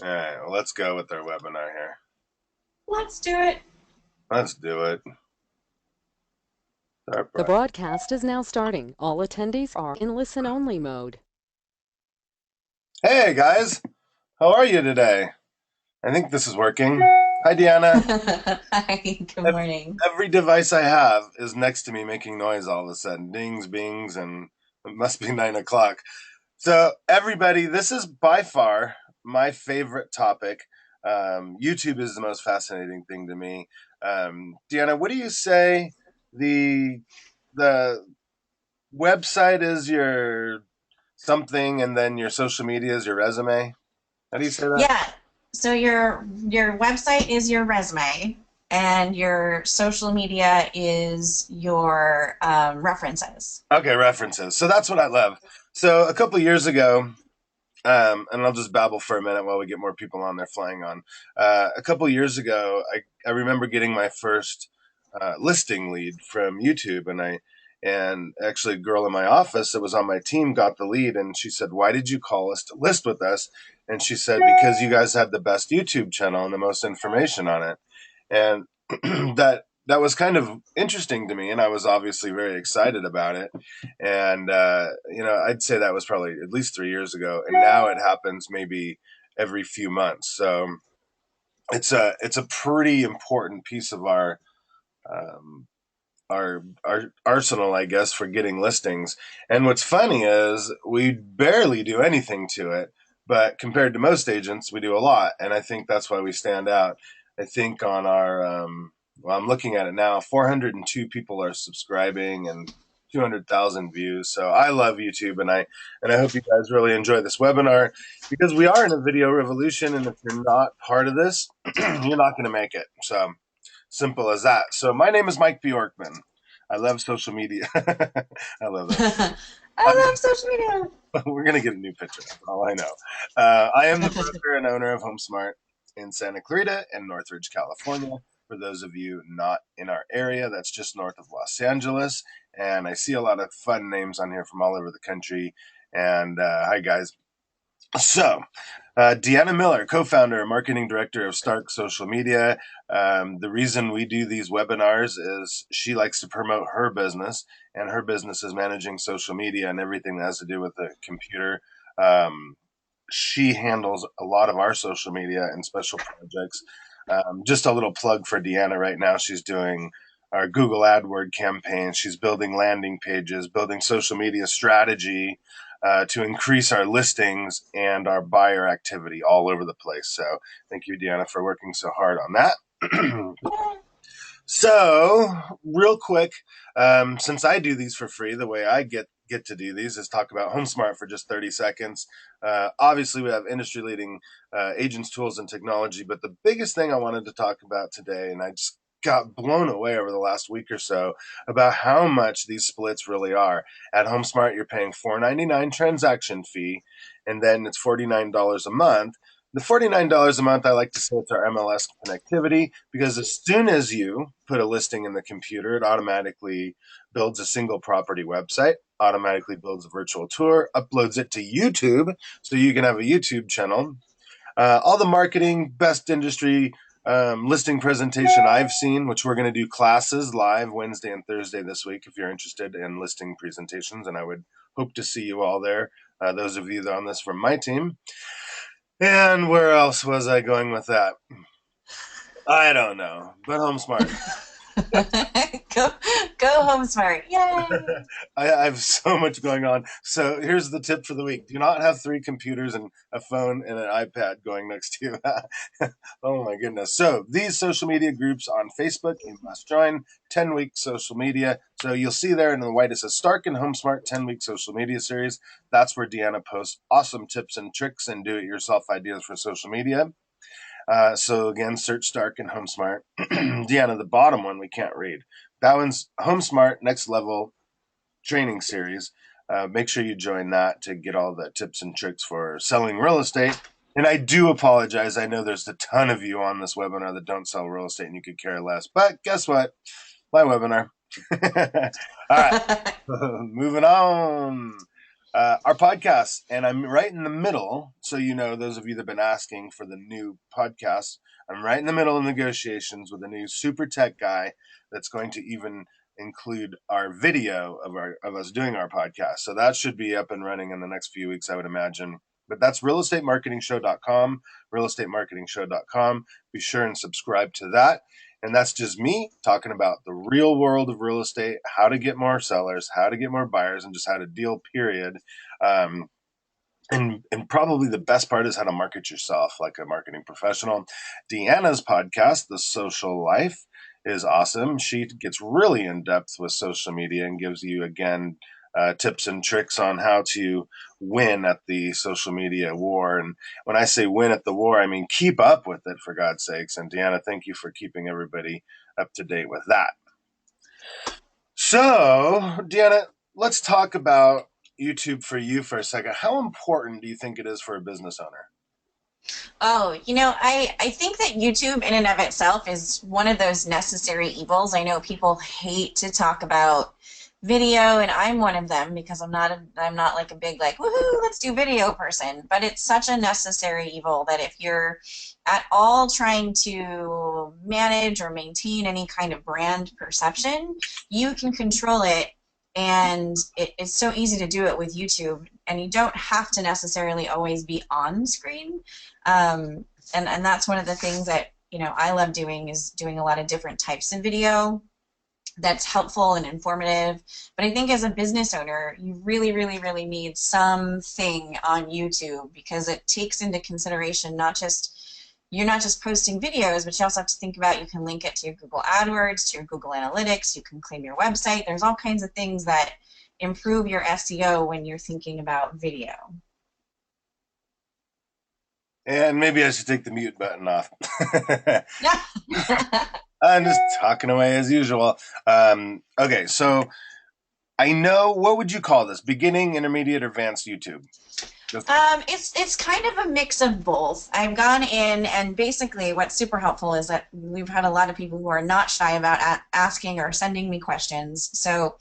All right, well, let's go with our webinar here. Let's do it. Let's do it. Start The broadcast. broadcast is now starting. All attendees are in listen-only mode. Hey, guys. How are you today? I think this is working. Hi, Deanna. Hi, good Ev- morning. Every device I have is next to me making noise all of a sudden. Dings, bings, and it must be 9 o'clock. So, everybody, this is by far my favorite topic. YouTube is the most fascinating thing to me. Deanna, what do you say the the website is your something, and then your social media is your resume? How do you say that? Yeah, so your website is your resume, and your social media is your references. Okay, references. So that's what I love. So a couple of years ago, and I'll just babble for a minute while we get more people on there flying on. A couple of years ago, I remember getting my first listing lead from YouTube, and actually a girl in my office that was on my team got the lead, and she said, "Why did you call us to list with us?" And she said, "Because you guys had the best YouTube channel and the most information on it." And that was kind of interesting to me, and I was obviously very excited about it. And I'd say that was probably at least 3 years ago, and now it happens maybe every few months. So it's a pretty important piece of um, our arsenal, I guess, for getting listings. And what's funny is we barely do anything to it, but compared to most agents, we do a lot, and I think that's why we stand out. I think on our well, I'm looking at it now, 402 people are subscribing and 200,000 views. So I love YouTube, and I hope you guys really enjoy this webinar because we are in a video revolution, and if you're not part of this, you're not going to make it. So simple as that. So my name is Mike Bjorkman. I love social media. I love that. I love social media. We're gonna get a new picture. That's all I know. I am the broker and owner of HomeSmart in Santa Clarita and Northridge, California. For those of you not in our area, that's just north of Los Angeles. And I see a lot of fun names on here from all over the country. And hi, guys. So, Deanna Miller, co founder and marketing director of Stark Social Media. The reason we do these webinars is she likes to promote her business, and her business is managing social media and everything that has to do with the computer. Um, she handles a lot of our social media and special projects. Just a little plug for Deanna right now. She's doing our Google AdWord campaign. She's building landing pages, building social media strategy to increase our listings and our buyer activity all over the place. So thank you, Deanna, for working so hard on that. So, real quick, since I do these for free, the way I get to do these is talk about HomeSmart for just 30 seconds. Obviously, we have industry leading agents, tools, and technology, but the biggest thing I wanted to talk about today, and I just got blown away over the last week or so about how much these splits really are. At HomeSmart, you're paying $4.99 transaction fee, and then it's $49 a month. The $49 a month, I like to say it's our MLS connectivity because as soon as you put a listing in the computer, it automatically builds a single property website, automatically builds a virtual tour, uploads it to YouTube so you can have a YouTube channel. All the marketing, best industry listing presentation I've seen, which we're going to do classes live Wednesday and Thursday this week if you're interested in listing presentations, and I would hope to see you all there. Those of you that are on this from my team. And where else was I going with that? I don't know, but HomeSmart. go go home smart. Yay. I have so much going on. So here's the tip for the week: do not have three computers and a phone and an iPad going next to you. Oh my goodness! So these social media groups on Facebook, you must join 10-week social media. So you'll see there in the white it says Stark and HomeSmart 10-week social media series. That's where Deanna posts awesome tips and tricks and do-it-yourself ideas for social media. So again, search Stark and HomeSmart. Deanna, the bottom one we can't read. That one's HomeSmart Next Level Training Series. Make sure you join that to get all the tips and tricks for selling real estate. And I do apologize. I know there's a ton of you on this webinar that don't sell real estate and you could care less. But guess what? My webinar. All right. Moving on. our podcast, and I'm right in the middle. So, those of you that have been asking for the new podcast, I'm right in the middle of negotiations with a new super tech guy that's going to even include our video of us doing our podcast. So that should be up and running in the next few weeks, I would imagine. But that's realestatemarketingshow.com, realestatemarketingshow.com. Be sure and subscribe to that. And that's just me talking about the real world of real estate, how to get more sellers, how to get more buyers, and just how to deal, period. Um, and probably the best part is how to market yourself like a marketing professional. Deanna's podcast, The Social Life, is awesome. She gets really in depth with social media and gives you, again, tips and tricks on how to win at the social media war. And when I say win at the war, I mean keep up with it, for God's sakes. And Deanna, thank you for keeping everybody up to date with that. So, Deanna, let's talk about YouTube for you for a second. How important do you think it is for a business owner? Oh, I think that YouTube in and of itself is one of those necessary evils. I know people hate to talk about video, and I'm one of them because I'm not like a big like woohoo, let's do video person. But it's such a necessary evil that if you're at all trying to manage or maintain any kind of brand perception, you can control it. And it's so easy to do it with YouTube, and you don't have to necessarily always be on screen. And that's one of the things that I love doing, is doing a lot of different types of video that's helpful and informative. But I think as a business owner, you really, really, really need something on YouTube, because it takes into consideration you're not just posting videos, but you also have to think about, you can link it to your Google AdWords, to your Google Analytics, you can claim your website. There's all kinds of things that improve your SEO when you're thinking about video. And maybe I should take the mute button off. Yeah. I'm just talking away as usual. Okay, so I know, what would you call this? Beginning, intermediate, or advanced YouTube? It's kind of a mix of both. I've gone in, and basically what's super helpful is that we've had a lot of people who are not shy about asking or sending me questions. So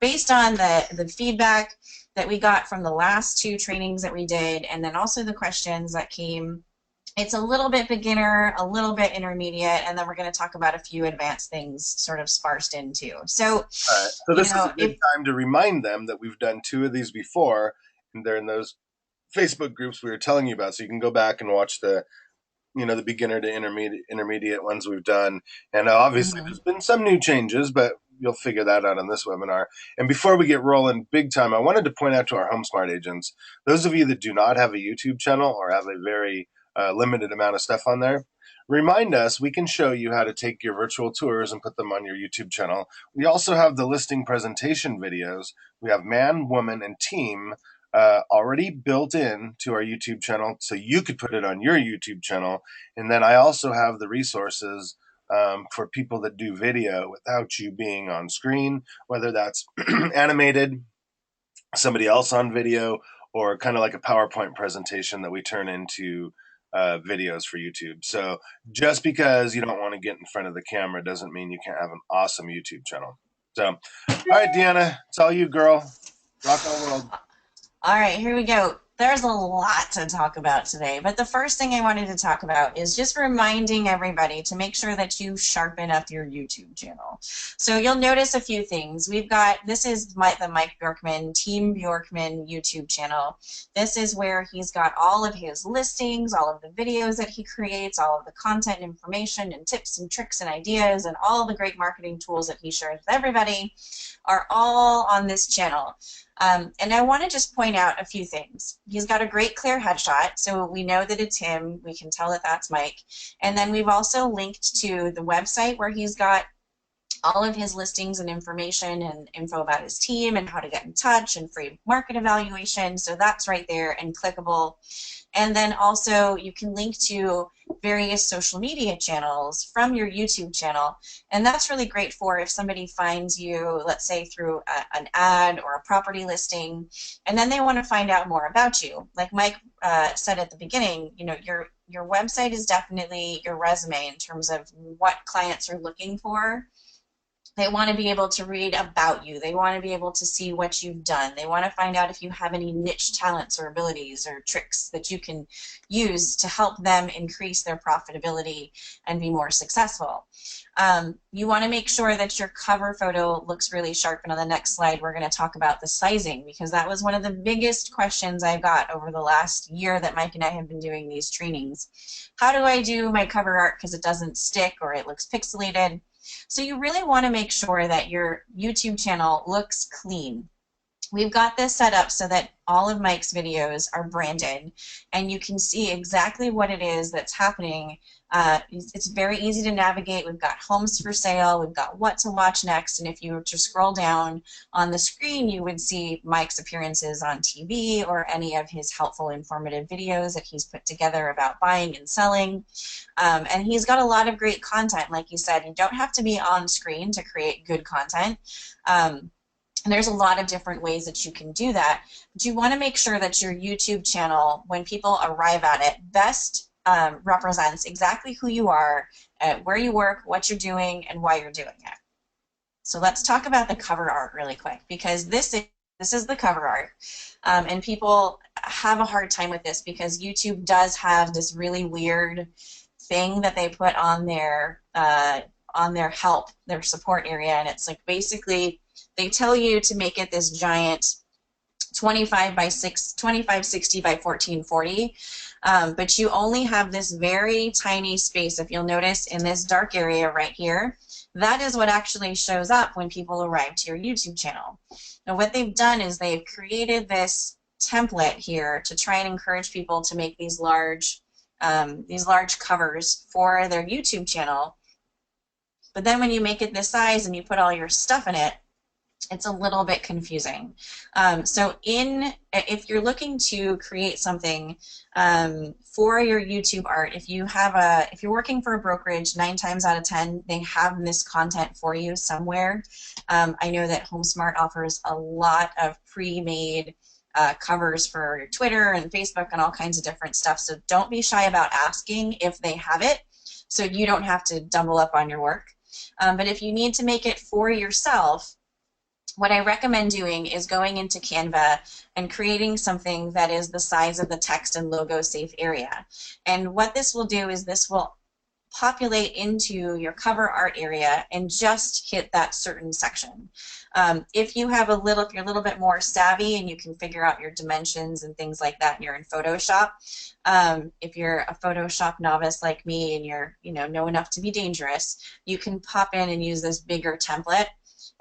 based on the feedback that we got from the last 2 trainings that we did, and then also the questions that came, it's a little bit beginner, a little bit intermediate, and then we're going to talk about a few advanced things sort of sparsed in too. So, so this is a good time to remind them that we've done 2 of these before, and they're in those Facebook groups we were telling you about. So you can go back and watch the beginner to intermediate ones we've done. And obviously there's been some new changes, but you'll figure that out on this webinar. And before we get rolling big time, I wanted to point out to our HomeSmart agents, those of you that do not have a YouTube channel or have a very limited amount of stuff on there, remind us. We can show you how to take your virtual tours and put them on your YouTube channel. We also have the listing presentation videos. We have man, woman, and team already built in to our YouTube channel, so you could put it on your YouTube channel. And then I also have the resources for people that do video without you being on screen, whether that's animated, somebody else on video, or kind of like a PowerPoint presentation that we turn into videos for YouTube. So just because you don't want to get in front of the camera doesn't mean you can't have an awesome YouTube channel. So, all right, Deanna, it's all you, girl. Rock our world. All right, here we go. There's a lot to talk about today, but the first thing I wanted to talk about is just reminding everybody to make sure that you sharpen up your YouTube channel. So you'll notice a few things. This is the Mike Bjorkman, Team Bjorkman YouTube channel. This is where he's got all of his listings, all of the videos that he creates, all of the content information and tips and tricks and ideas, and all of the great marketing tools that he shares with everybody are all on this channel. And I want to just point out a few things. He's got a great clear headshot, so we know that it's him. We can tell that that's Mike. And then we've also linked to the website where he's got all of his listings and information and info about his team and how to get in touch and free market evaluation. So that's right there and clickable. And then also you can link to various social media channels from your YouTube channel. And that's really great for if somebody finds you, let's say through an ad or a property listing, and then they want to find out more about you. Like Mike said at the beginning, your website is definitely your resume in terms of what clients are looking for. They want to be able to read about you. They want to be able to see what you've done. They want to find out if you have any niche talents or abilities or tricks that you can use to help them increase their profitability and be more successful. You want to make sure that your cover photo looks really sharp. And on the next slide, we're going to talk about the sizing, because that was one of the biggest questions I got over the last year that Mike and I have been doing these trainings. How do I do my cover art because it doesn't stick or it looks pixelated? So you really want to make sure that your YouTube channel looks clean. We've got this set up so that all of Mike's videos are branded and you can see exactly what it is that's happening. It's very easy to navigate. We've got homes for sale, we've got what to watch next, and if you were to scroll down on the screen, you would see Mike's appearances on TV or any of his helpful, informative videos that he's put together about buying and selling. And he's got a lot of great content. Like you said, you don't have to be on screen to create good content. And there's a lot of different ways that you can do that. But you want to make sure that your YouTube channel, when people arrive at it, best represents exactly who you are, where you work, what you're doing, and why you're doing it. So let's talk about the cover art really quick, because this is the cover art. And people have a hard time with this because YouTube does have this really weird thing that they put on their help, their support area, and it's like basically they tell you to make it this giant 2560 by 1440, but you only have this very tiny space. If you'll notice in this dark area right here, that is what actually shows up when people arrive to your YouTube channel. Now what they've done is they've created this template here to try and encourage people to make these large covers for their YouTube channel. But then when you make it this size and you put all your stuff in it, it's a little bit confusing. So if you're looking to create something for your YouTube art, if you're working for a brokerage, 9 times out of 10 they have this content for you somewhere. I know that HomeSmart offers a lot of pre-made covers for Twitter and Facebook and all kinds of different stuff. So don't be shy about asking if they have it, so you don't have to double up on your work. But if you need to make it for yourself, what I recommend doing is going into Canva and creating something that is the size of the text and logo safe area. And what this will do is this will populate into your cover art area and just hit that certain section. If you're a little bit more savvy and you can figure out your dimensions and things like that, and you're in Photoshop, if you're a Photoshop novice like me and you're know enough to be dangerous, you can pop in and use this bigger template.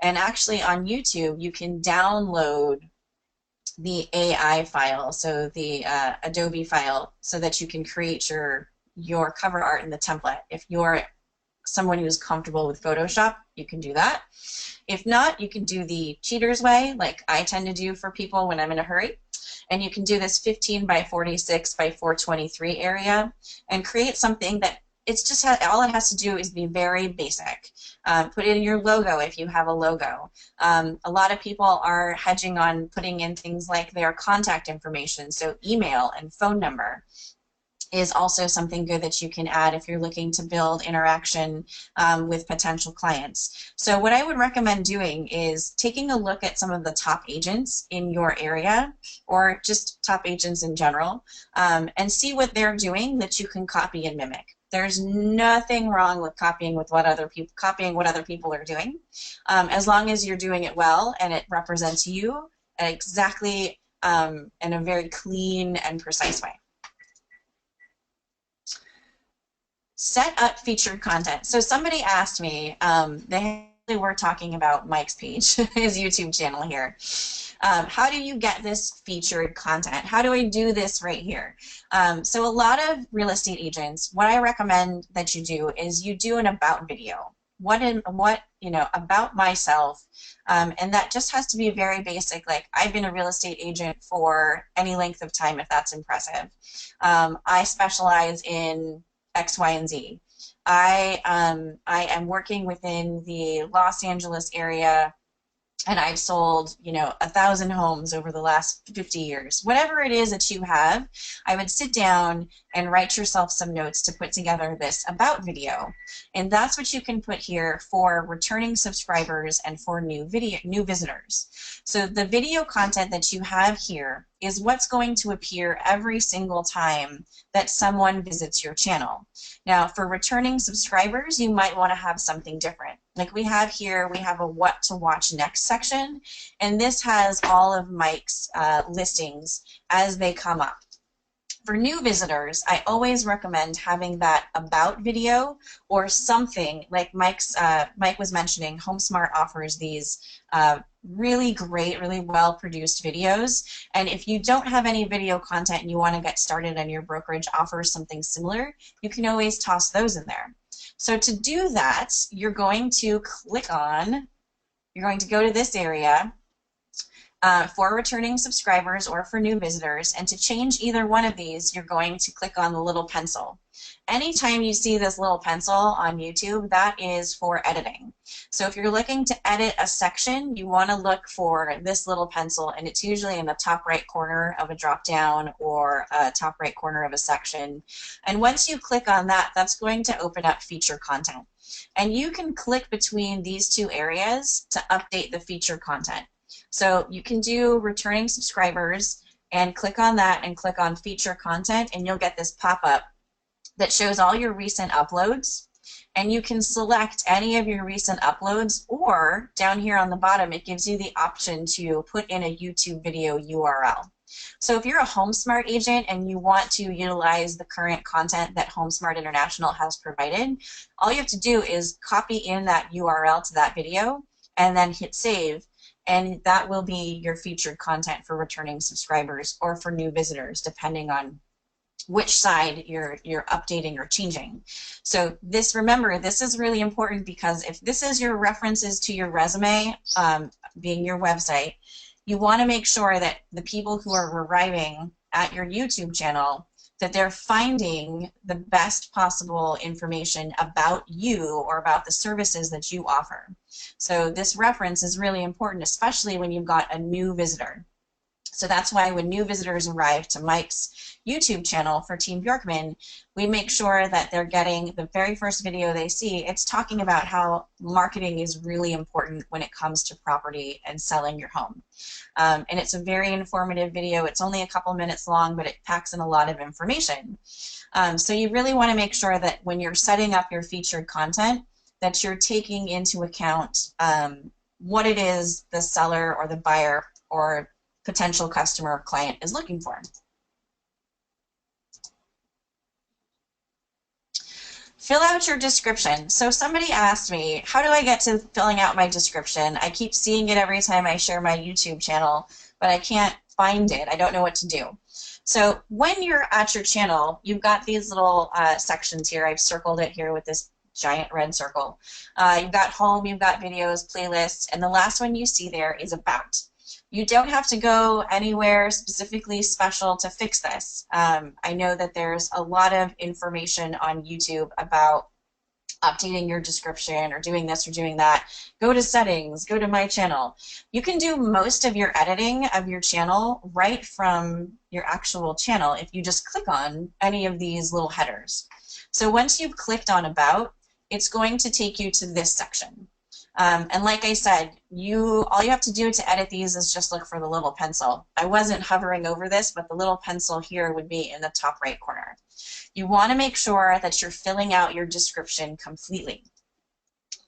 And actually on YouTube, you can download the AI file, so the Adobe file, so that you can create your cover art in the template. If you're someone who's comfortable with Photoshop, you can do that. If not, you can do the cheater's way, like I tend to do for people when I'm in a hurry. And you can do this 15 by 46 by 423 area and create something that all it has to do is be very basic. Put in your logo if you have a logo. A lot of people are hedging on putting in things like their contact information, so email and phone number is also something good that you can add if you're looking to build interaction with potential clients. So what I would recommend doing is taking a look at some of the top agents in your area, or just top agents in general, and see what they're doing that you can copy and mimic. There's nothing wrong with copying what other people are doing, as long as you're doing it well and it represents you exactly in a very clean and precise way. Set up featured content. So somebody asked me, they were talking about Mike's page, his YouTube channel here. How do you get this featured content? How do I do this right here? So a lot of real estate agents, what I recommend that you do is you do an about video. About myself, and that just has to be very basic, like I've been a real estate agent for any length of time, if that's impressive. I specialize in X, Y, and Z. I am working within the Los Angeles area and I've sold, 1,000 homes over the last 50 years. Whatever it is that you have, I would sit down and write yourself some notes to put together this about video. And that's what you can put here for returning subscribers and for new visitors. So the video content that you have here is what's going to appear every single time that someone visits your channel. Now, for returning subscribers, you might want to have something different. Like we have here, we have a what to watch next section, and this has all of Mike's listings as they come up. For new visitors, I always recommend having that about video or something like Mike was mentioning. HomeSmart offers these really great, really well-produced videos. And if you don't have any video content and you want to get started and your brokerage offers something similar, you can always toss those in there. So to do that, you're going to go to this area for returning subscribers or for new visitors, and to change either one of these, you're going to click on the little pencil. Anytime you see this little pencil on YouTube, that is for editing. So if you're looking to edit a section, you want to look for this little pencil, and it's usually in the top right corner of a drop-down or top right corner of a section. And once you click on that, that's going to open up feature content. And you can click between these two areas to update the feature content. So you can do returning subscribers and click on that and click on feature content, and you'll get this pop-up that shows all your recent uploads. And you can select any of your recent uploads, or down here on the bottom it gives you the option to put in a YouTube video URL. So if you're a HomeSmart agent and you want to utilize the current content that HomeSmart International has provided, all you have to do is copy in that URL to that video and then hit save. And that will be your featured content for returning subscribers or for new visitors, depending on which side you're updating or changing. So remember, this is really important, because if this is your references to your resume, being your website, you want to make sure that the people who are arriving at your YouTube channel, that they're finding the best possible information about you or about the services that you offer. So this reference is really important, especially when you've got a new visitor. So that's why when new visitors arrive to Mike's YouTube channel for Team Bjorkman, we make sure that they're getting the very first video they see. It's talking about how marketing is really important when it comes to property and selling your home. And it's a very informative video. It's only a couple minutes long, but it packs in a lot of information. So you really want to make sure that when you're setting up your featured content, that you're taking into account what it is the seller or the buyer or potential customer or client is looking for. Fill out your description. So somebody asked me, how do I get to filling out my description? I keep seeing it every time I share my YouTube channel, but I can't find it. I don't know what to do. So when you're at your channel, you've got these little sections here. I've circled it here with this giant red circle. You've got home, you've got videos, playlists, and the last one you see there is about. You don't have to go anywhere specifically special to fix this. I know that there's a lot of information on YouTube about updating your description or doing this or doing that. Go to settings, go to my channel. You can do most of your editing of your channel right from your actual channel if you just click on any of these little headers. So once you've clicked on about, it's going to take you to this section. And like I said, all you have to do to edit these is just look for the little pencil. I wasn't hovering over this, but the little pencil here would be in the top right corner. You want to make sure that you're filling out your description completely.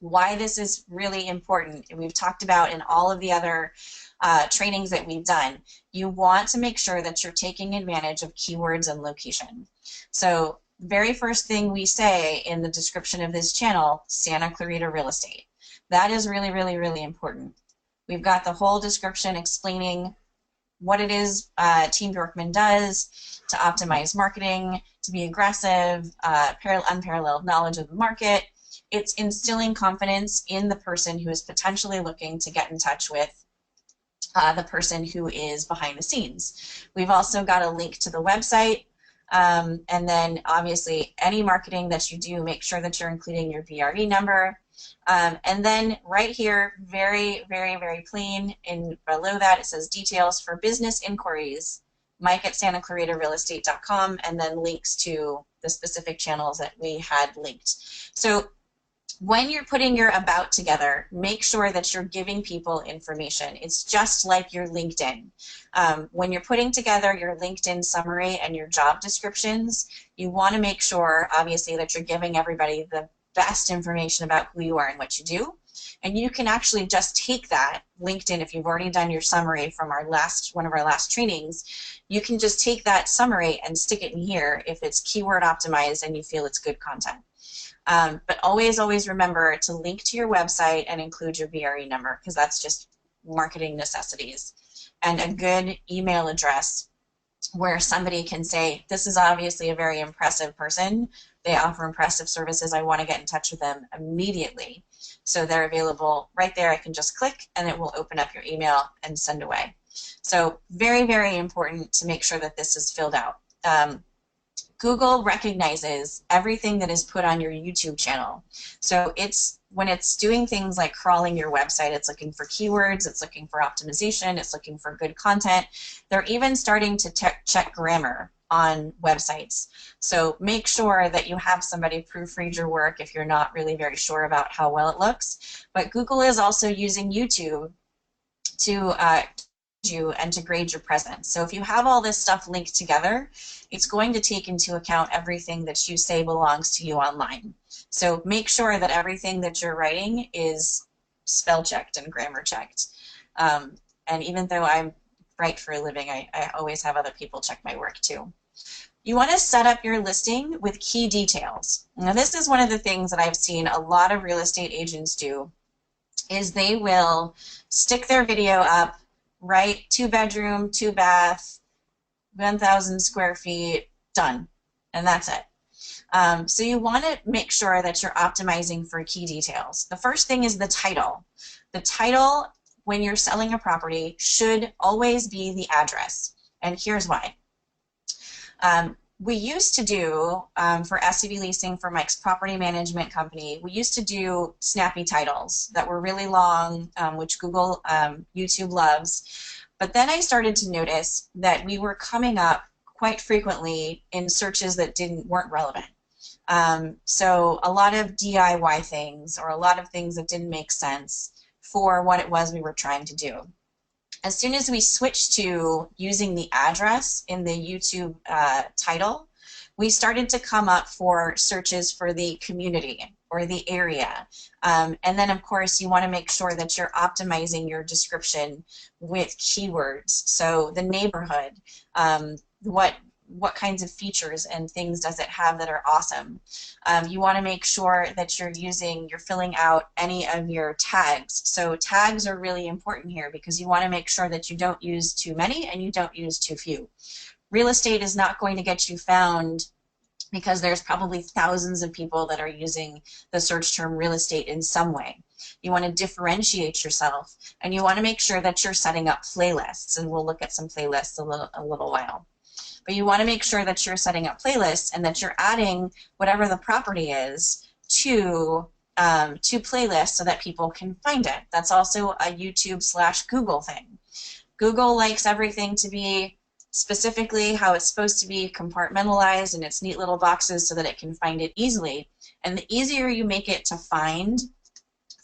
Why this is really important, and we've talked about in all of the other trainings that we've done, you want to make sure that you're taking advantage of keywords and location. So the very first thing we say in the description of this channel, Santa Clarita Real Estate. That is really, really, really important. We've got the whole description explaining what it is Team Bjorkman does to optimize marketing, to be aggressive, unparalleled knowledge of the market. It's instilling confidence in the person who is potentially looking to get in touch with the person who is behind the scenes. We've also got a link to the website. And then obviously any marketing that you do, make sure that you're including your VRE number. And then right here, very, very, very plain, and below that it says details for business inquiries, mike@santaclaritarealestate.com, and then links to the specific channels that we had linked. So when you're putting your about together, make sure that you're giving people information. It's just like your LinkedIn. When you're putting together your LinkedIn summary and your job descriptions, you want to make sure, obviously, that you're giving everybody the best information about who you are and what you do. And you can actually just take that LinkedIn, if you've already done your summary from one of our last trainings, you can just take that summary and stick it in here if it's keyword optimized and you feel it's good content. But always, always remember to link to your website and include your BRE number, because that's just marketing necessities. And a good email address where somebody can say, this is obviously a very impressive person. They offer impressive services. I want to get in touch with them immediately. So they're available right there. I can just click and it will open up your email and send away. So very, very important to make sure that this is filled out. Google recognizes everything that is put on your YouTube channel. So when it's doing things like crawling your website, it's looking for keywords, it's looking for optimization, it's looking for good content. They're even starting to check grammar on websites. So make sure that you have somebody proofread your work if you're not really very sure about how well it looks. But Google is also using YouTube to you and to grade your presence. So if you have all this stuff linked together, it's going to take into account everything that you say belongs to you online. So make sure that everything that you're writing is spell checked and grammar checked. And even though I write for a living, I always have other people check my work too. You want to set up your listing with key details. Now this is one of the things that I've seen a lot of real estate agents do, is they will stick their video up, right, 2-bedroom, 2-bath, 1,000 square feet, done, and that's it. So you want to make sure that you're optimizing for key details. The first thing is the title. The title, when you're selling a property, should always be the address, and here's why. We used to do, for SCV leasing for Mike's property management company, we used to do snappy titles that were really long, which Google, YouTube loves. But then I started to notice that we were coming up quite frequently in searches that weren't relevant. So a lot of DIY things, or a lot of things that didn't make sense for what it was we were trying to do. As soon as we switched to using the address in the YouTube title, we started to come up for searches for the community or the area. And then, of course, you want to make sure that you're optimizing your description with keywords. So the neighborhood, what kinds of features and things does it have that are awesome. You want to make sure that you're filling out any of your tags. So tags are really important here because you want to make sure that you don't use too many and you don't use too few. Real estate is not going to get you found because there's probably thousands of people that are using the search term real estate in some way. You want to differentiate yourself, and you want to make sure that you're setting up playlists, and we'll look at some playlists a little while. But you want to make sure that you're setting up playlists and that you're adding whatever the property is to playlists so that people can find it. That's also a YouTube/Google thing. Google likes everything to be specifically how it's supposed to be, compartmentalized in its neat little boxes so that it can find it easily. And the easier you make it to find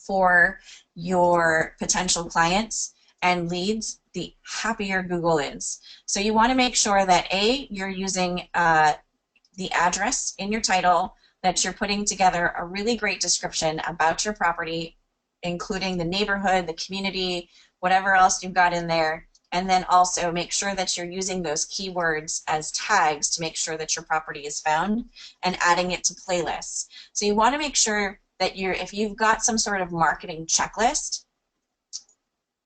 for your potential clients and leads, the happier Google is. So you want to make sure that A, you're using the address in your title, that you're putting together a really great description about your property, including the neighborhood, the community, whatever else you've got in there, and then also make sure that you're using those keywords as tags to make sure that your property is found and adding it to playlists. So you want to make sure that if you've got some sort of marketing checklist,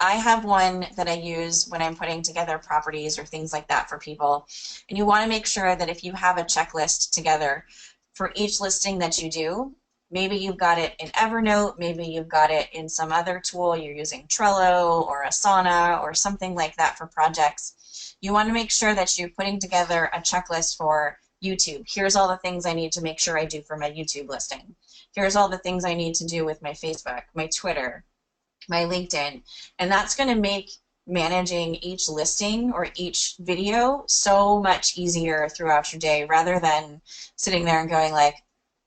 I have one that I use when I'm putting together properties or things like that for people. And you want to make sure that if you have a checklist together for each listing that you do, maybe you've got it in Evernote, maybe you've got it in some other tool, you're using Trello or Asana or something like that for projects. You want to make sure that you're putting together a checklist for YouTube. Here's all the things I need to make sure I do for my YouTube listing. Here's all the things I need to do with my Facebook, my Twitter, my LinkedIn. And that's going to make managing each listing or each video so much easier throughout your day, rather than sitting there and going like,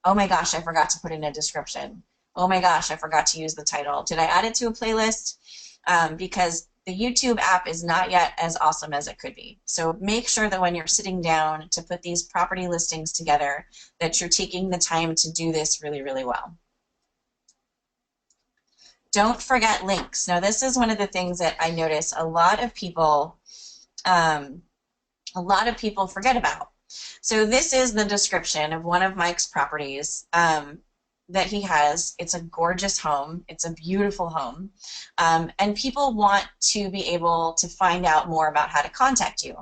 oh my gosh, I forgot to put in a description. Oh my gosh, I forgot to use the title. Did I add it to a playlist? Because the YouTube app is not yet as awesome as it could be. So make sure that when you're sitting down to put these property listings together, that you're taking the time to do this really, really well. Don't forget links. Now, this is one of the things that I notice a lot of people forget about. So this is the description of one of Mike's properties that he has. It's a gorgeous home. It's a beautiful home. And people want to be able to find out more about how to contact you.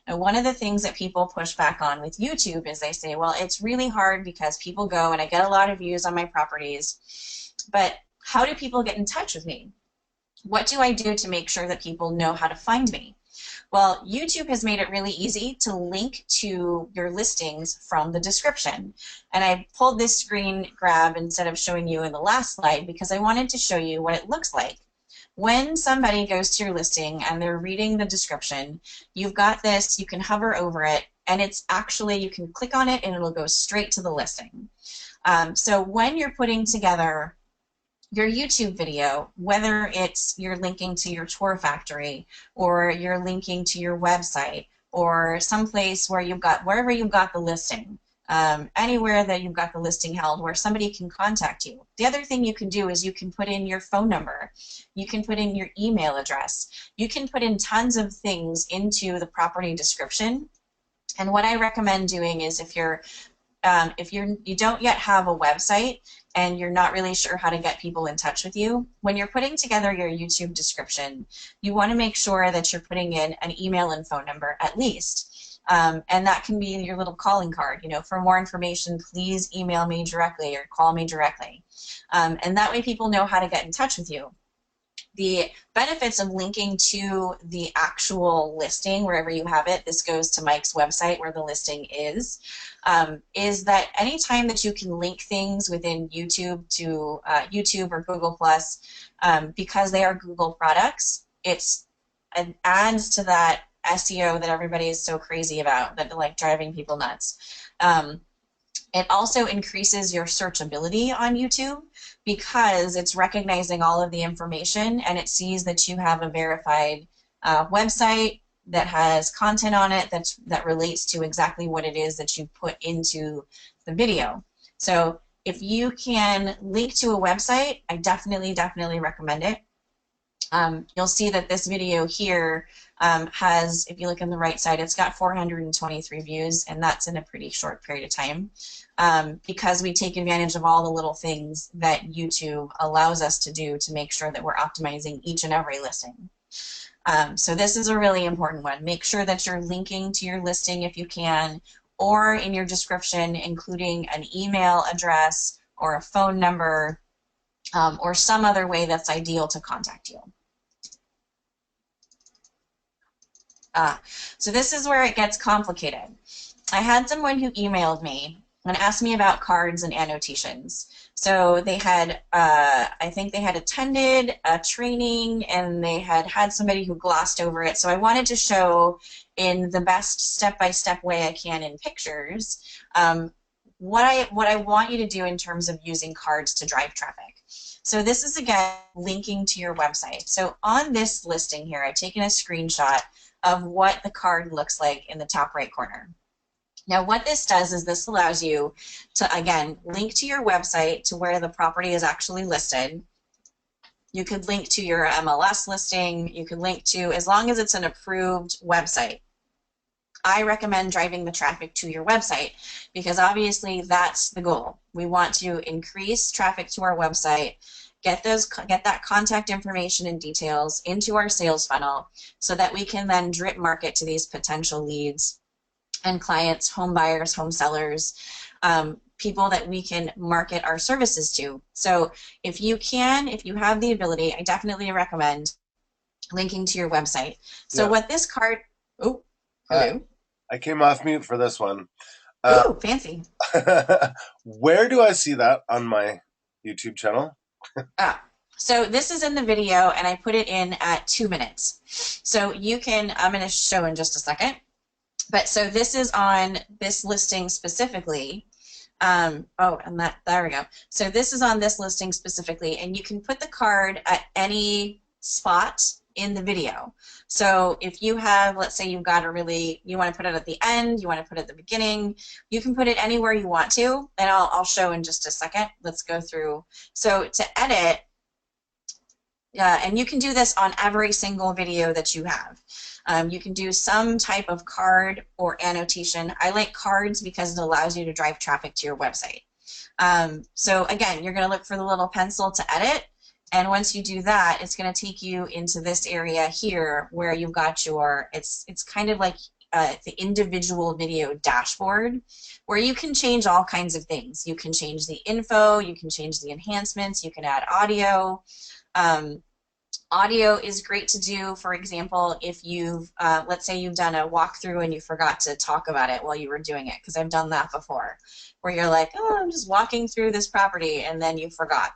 And one of the things that people push back on with YouTube is they say, well, it's really hard because people go and I get a lot of views on my properties, but how do people get in touch with me? What do I do to make sure that people know how to find me? Well, YouTube has made it really easy to link to your listings from the description. And I pulled this screen grab instead of showing you in the last slide because I wanted to show you what it looks like. When somebody goes to your listing and they're reading the description, you've got this, you can hover over it, and it's actually, you can click on it and it'll go straight to the listing. So when you're putting together your YouTube video, whether it's you're linking to your tour factory or you're linking to your website or someplace where you've got, wherever you've got the listing, anywhere that you've got the listing held where somebody can contact you. The other thing you can do is you can put in your phone number, you can put in your email address, you can put in tons of things into the property description. And what I recommend doing is if you don't yet have a website and you're not really sure how to get people in touch with you, when you're putting together your YouTube description, you want to make sure that you're putting in an email and phone number at least. And that can be your little calling card. You know, for more information, please email me directly or call me directly. And that way people know how to get in touch with you. The benefits of linking to the actual listing, wherever you have it, this goes to Mike's website where the listing is that anytime that you can link things within YouTube to YouTube or Google+, because they are Google products, it adds to that SEO that everybody is so crazy about, that like driving people nuts. It also increases your searchability on YouTube because it's recognizing all of the information and it sees that you have a verified website that has content on it that relates to exactly what it is that you put into the video. So if you can link to a website, I definitely recommend it. You'll see that this video here has, if you look on the right side, it's got 423 views, and that's in a pretty short period of time because we take advantage of all the little things that YouTube allows us to do to make sure that we're optimizing each and every listing. So this is a really important one. Make sure that you're linking to your listing if you can, or in your description including an email address or a phone number or some other way that's ideal to contact you. So this is where it gets complicated. I had someone who emailed me and asked me about cards and annotations. So they had, I think they had attended a training and they had somebody who glossed over it. So I wanted to show in the best step-by-step way I can in pictures what I want you to do in terms of using cards to drive traffic. So this is, again, linking to your website. So on this listing here, I've taken a screenshot of what the card looks like in the top right corner. Now what this does is this allows you to, again, link to your website to where the property is actually listed. You could link to your MLS listing. You could link to, as long as it's an approved website. I recommend driving the traffic to your website because obviously that's the goal. We want to increase traffic to our website, get that contact information and details into our sales funnel so that we can then drip market to these potential leads and clients, home buyers, home sellers, people that we can market our services to. So if you have the ability, I definitely recommend linking to your website. So what this card, oh, hello. I came off mute for this one. Ooh, fancy. Where do I see that on my YouTube channel? Ah, so this is in the video, and I put it in at 2 minutes. So you can, I'm going to show in just a second. But so this is on this listing specifically. Oh, and there we go. So this is on this listing specifically, and you can put the card at any spot in the video. So if you have, let's say you've got you want to put it at the end, you want to put it at the beginning, you can put it anywhere you want to, and I'll show in just a second. Let's go through. So to edit, and you can do this on every single video that you have. You can do some type of card or annotation. I like cards because it allows you to drive traffic to your website. So again, you're going to look for the little pencil to edit, and once you do that, it's going to take you into this area here where you've got your, it's kind of like the individual video dashboard, where you can change all kinds of things. You can change the info, you can change the enhancements, you can add audio. Audio is great to do, for example, if you've, let's say you've done a walkthrough and you forgot to talk about it while you were doing it, because I've done that before, where you're like, oh, I'm just walking through this property, and then you forgot.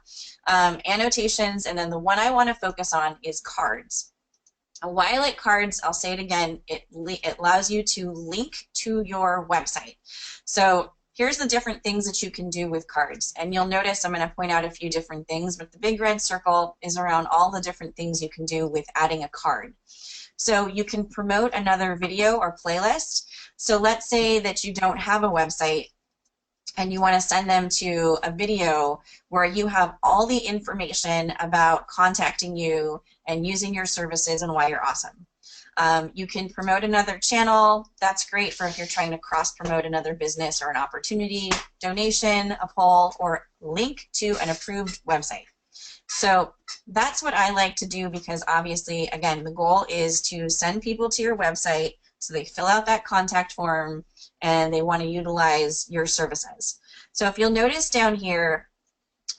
Annotations, and then the one I want to focus on is cards. Why I like cards, I'll say it again, it allows you to link to your website. So here's the different things that you can do with cards. And you'll notice I'm going to point out a few different things, but the big red circle is around all the different things you can do with adding a card. So you can promote another video or playlist. So let's say that you don't have a website and you want to send them to a video where you have all the information about contacting you and using your services and why you're awesome. You can promote another channel. That's great for if you're trying to cross-promote another business or an opportunity, donation, a poll, or link to an approved website. So that's what I like to do, because obviously, again, the goal is to send people to your website so they fill out that contact form and they want to utilize your services. So if you'll notice down here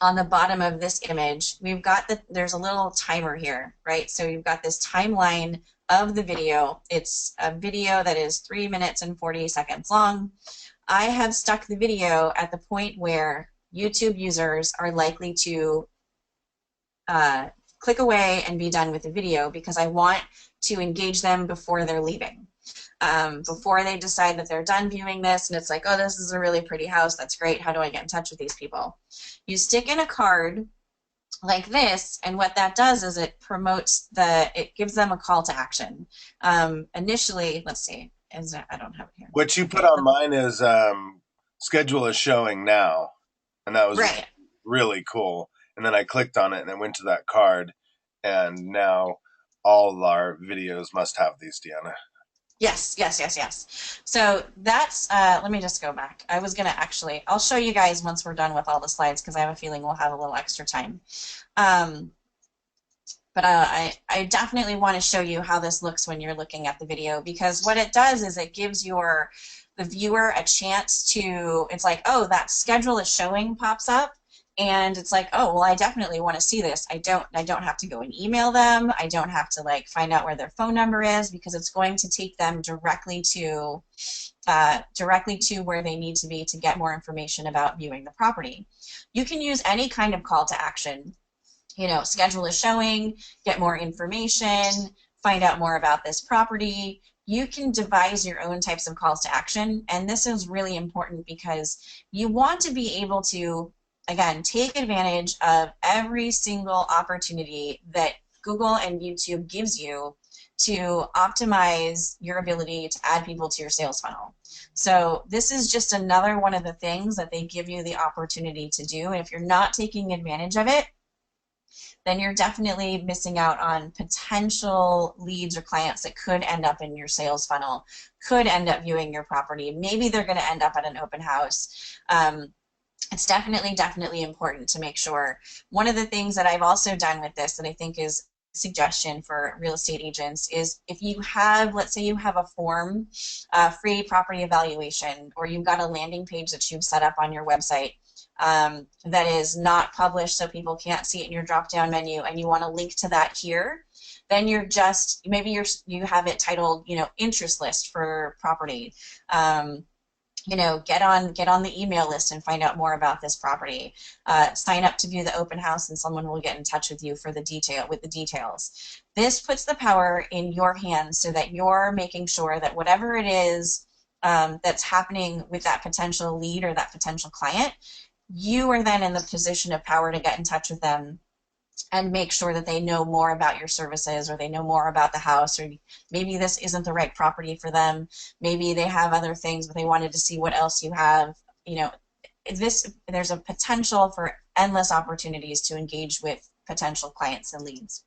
on the bottom of this image, we've got there's a little timer here, right? So you've got this timeline of the video. It's a video that is 3 minutes and 40 seconds long. I have stuck the video at the point where YouTube users are likely to click away and be done with the video, because I want to engage them before they're leaving. Before they decide that they're done viewing this and it's like, oh, this is a really pretty house, that's great, how do I get in touch with these people? You stick in a card like this, and what that does is it promotes it gives them a call to action. Initially, let's see, I don't have it here. What you put on mine is schedule a showing now, and that was right. really cool. And then I clicked on it and it went to that card, and now all of our videos must have these, Deanna. Yes, yes, yes, yes. So that's, let me just go back. I was going to actually, I'll show you guys once we're done with all the slides, because I have a feeling we'll have a little extra time. But I definitely want to show you how this looks when you're looking at the video, because what it does is it gives the viewer a chance to, it's like, oh, that schedule is showing pops up. And it's like, oh, well, I definitely want to see this. I don't have to go and email them. I don't have to like find out where their phone number is, because it's going to take them directly to where they need to be to get more information about viewing the property. You can use any kind of call to action. You know, schedule a showing, get more information, find out more about this property. You can devise your own types of calls to action, and this is really important because you want to be able to, again, take advantage of every single opportunity that Google and YouTube gives you to optimize your ability to add people to your sales funnel. So this is just another one of the things that they give you the opportunity to do. And if you're not taking advantage of it, then you're definitely missing out on potential leads or clients that could end up in your sales funnel, could end up viewing your property. Maybe they're going to end up at an open house. It's definitely important to make sure. One of the things that I've also done with this that I think is a suggestion for real estate agents is, if you have, let's say you have a form, free property evaluation, or you've got a landing page that you've set up on your website that is not published so people can't see it in your drop-down menu, and you want to link to that here, then you're just, maybe you have it titled, you know, interest list for property. get on the email list and find out more about this property. Sign up to view the open house, and someone will get in touch with you for the details. This puts the power in your hands so that you're making sure that whatever it is that's happening with that potential lead or that potential client, you are then in the position of power to get in touch with them and make sure that they know more about your services, or they know more about the house, or maybe this isn't the right property for them. Maybe they have other things, but they wanted to see what else you have. There's a potential for endless opportunities to engage with potential clients and leads.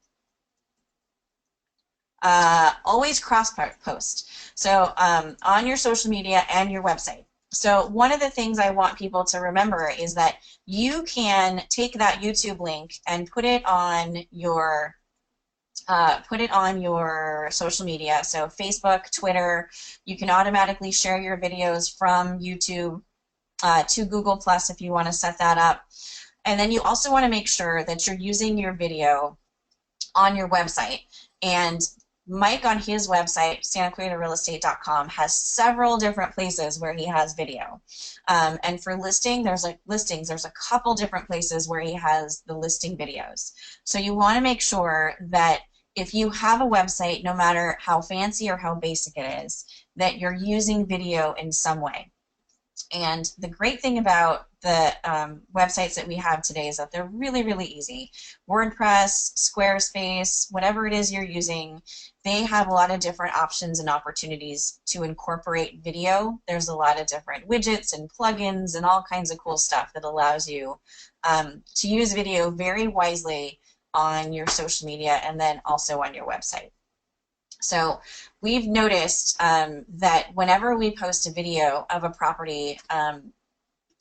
Always cross post. So on your social media and your website. So one of the things I want people to remember is that you can take that YouTube link and put it on your social media. So Facebook, Twitter. You can automatically share your videos from YouTube to Google Plus if you want to set that up. And then you also want to make sure that you're using your video on your website. And Mike on his website, SantaClaritaRealEstate.com, has several different places where he has video. And for listings, there's a couple different places where he has the listing videos. So you want to make sure that if you have a website, no matter how fancy or how basic it is, that you're using video in some way. And the great thing about the websites that we have today is that they're really, really easy. WordPress, Squarespace, whatever it is you're using, they have a lot of different options and opportunities to incorporate video. There's a lot of different widgets and plugins and all kinds of cool stuff that allows you to use video very wisely on your social media and then also on your website. So we've noticed that whenever we post a video of a property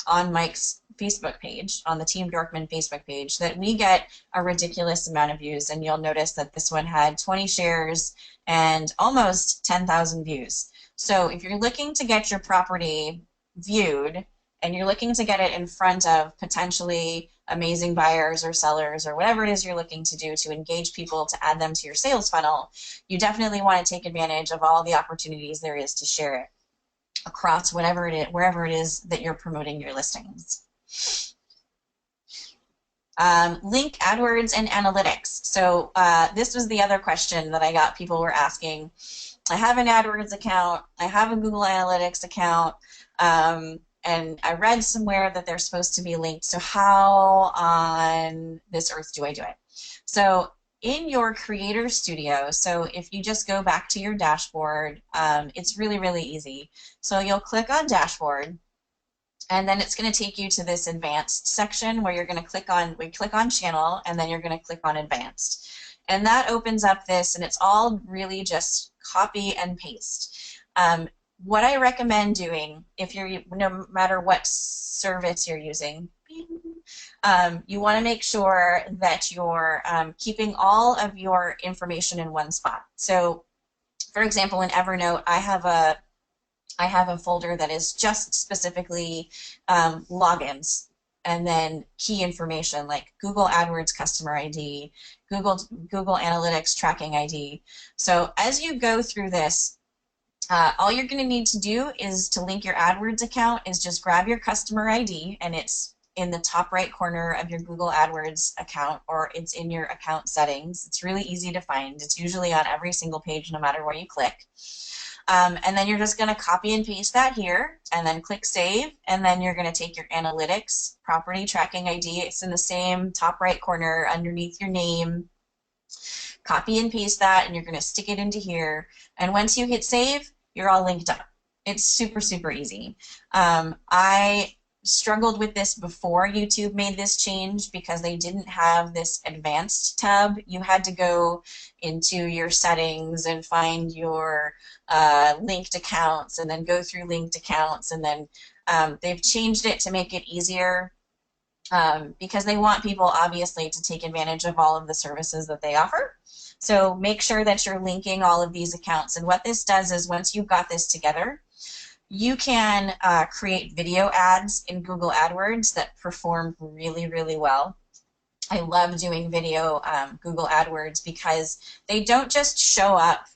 on Mike's Facebook page, on the Team Dorkman Facebook page, that we get a ridiculous amount of views. And you'll notice that this one had 20 shares and almost 10,000 views. So if you're looking to get your property viewed and you're looking to get it in front of potentially amazing buyers or sellers or whatever it is you're looking to do to engage people to add them to your sales funnel, you definitely want to take advantage of all the opportunities there is to share it across wherever it is that you're promoting your listings. Link AdWords and analytics. So this was the other question that I got. People were asking. I have an AdWords account. I have a Google Analytics account. And I read somewhere that they're supposed to be linked. So how on this earth do I do it? So in your Creator Studio, so if you just go back to your dashboard, it's really, really easy. So you'll click on Dashboard, and then it's going to take you to this Advanced section where you're going to click on Channel, and then you're going to click on Advanced. And that opens up this, and it's all really just copy and paste. What I recommend doing, if you're, no matter what service you're using, you want to make sure that you're keeping all of your information in one spot. So, for example, in Evernote, I have a folder that is just specifically logins, and then key information like Google AdWords customer ID, Google Analytics tracking ID. So as you go through this, all you're going to need to do is to link your AdWords account is just grab your customer ID, and it's in the top right corner of your Google AdWords account, or it's in your account settings. It's really easy to find. It's usually on every single page no matter where you click. And then you're just going to copy and paste that here, and then click Save, and then you're going to take your Analytics property tracking ID. It's in the same top right corner underneath your name. Copy and paste that, and you're going to stick it into here. And once you hit Save, you're all linked up. It's super, super easy. I struggled with this before YouTube made this change because they didn't have this advanced tab. You had to go into your settings and find your linked accounts and then go through linked accounts, and then they've changed it to make it easier because they want people obviously to take advantage of all of the services that they offer. So make sure that you're linking all of these accounts, and what this does is once you've got this together, you can create video ads in Google AdWords that perform really, really well. I love doing video Google AdWords because they don't just show up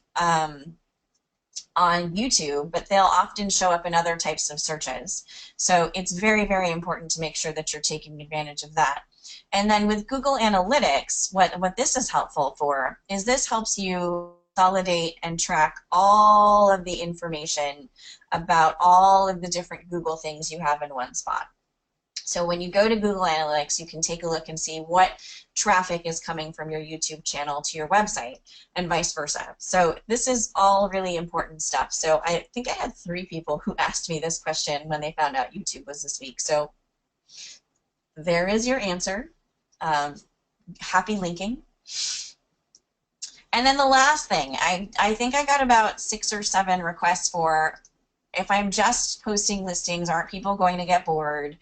on YouTube, but they'll often show up in other types of searches. So it's very, very important to make sure that you're taking advantage of that. And then with Google Analytics, what this is helpful for is this helps you consolidate and track all of the information about all of the different Google things you have in one spot. So when you go to Google Analytics, you can take a look and see what traffic is coming from your YouTube channel to your website and vice versa. So this is all really important stuff. So I think I had 3 people who asked me this question when they found out YouTube was this week. So there is your answer. Happy linking. And then the last thing, I think I got about 6 or 7 requests for, if I'm just posting listings, aren't people going to get bored?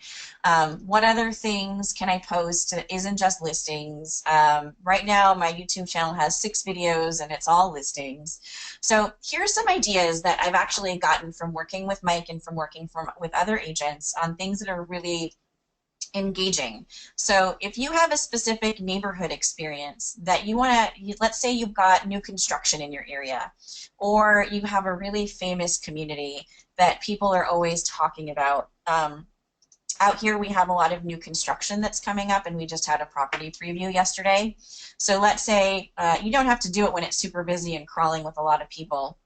What other things can I post that isn't just listings? Right now, my YouTube channel has 6 videos and it's all listings. So here's some ideas that I've actually gotten from working with Mike and from working with other agents on things that are really engaging. So if you have a specific neighborhood experience that you want to, let's say you've got new construction in your area, or you have a really famous community that people are always talking about. Out here we have a lot of new construction that's coming up, and we just had a property preview yesterday. So let's say you don't have to do it when it's super busy and crawling with a lot of people,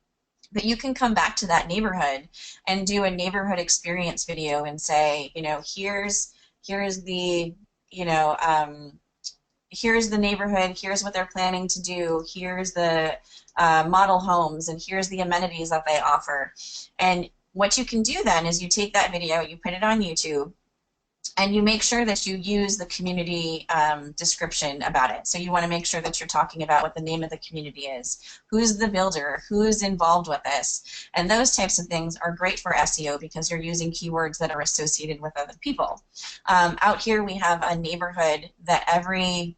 but you can come back to that neighborhood and do a neighborhood experience video and say, you know, here's the, you know, here's the neighborhood, here's what they're planning to do, here's the model homes, and here's the amenities that they offer. And what you can do then is you take that video, you put it on YouTube, and you make sure that you use the community description about it. So you want to make sure that you're talking about what the name of the community is, who's the builder, who's involved with this, and those types of things are great for SEO because you're using keywords that are associated with other people. Out here we have a neighborhood that every